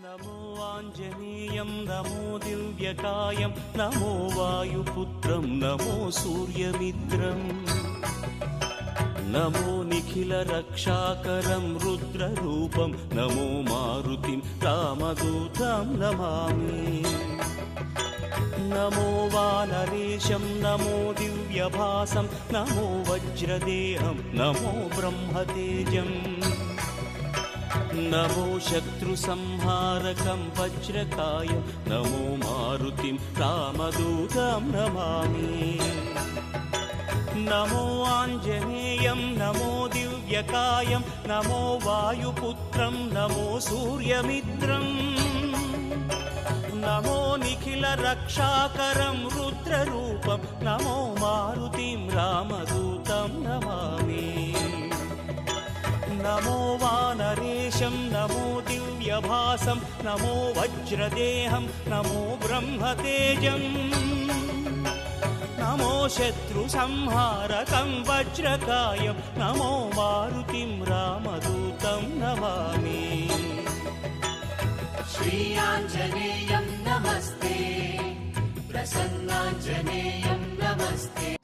नमो आञ्जनेयं नमो दिव्यकायं नमो वायुपुत्रं नमो सूर्यमित्रम् नमो निखिलरक्षाकरं रुद्ररूपं नमो मारुतिं रामदूतं नमामि नमो वानरेशं नमो दिव्यभासं नमो वज्रदेहं नमो ब्रह्मतेजम् नमो शत्रुसंहारकं वज्रकायं नमो मारुतिं रामदूतं नमामि नमो आञ्जनेयं नमो दिव्यकायं नमो वायुपुत्रं नमो सूर्यमित्रम् नमो निखिलरक्षाकरं रुद्ररूपं नमो मारुतिं रामदूतं नमामि नमो वानरेशं नमो दिव्यभासं नमो वज्रदेहं नमो ब्रह्मतेजम् नमो शत्रुसंहारकं वज्रकायं नमो मारुतिं रामदूतं नमामि श्री आञ्जनेयं नमस्ते प्रसन्नाञ्जनेयं नमस्ते